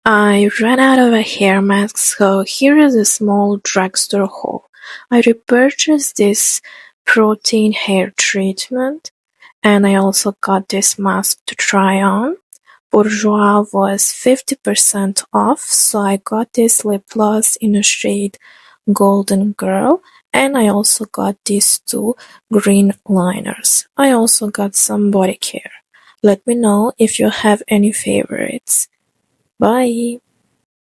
I ran out of a hair mask, so here is a small drugstore haul. I repurchased this protein hair treatment, and I also got this mask to try on. Bourjois was 50% off, so I got this lip gloss in a shade Golden Girl, and I also got these two green liners. I also got some body care. Let me know if you have any favorites. Bye!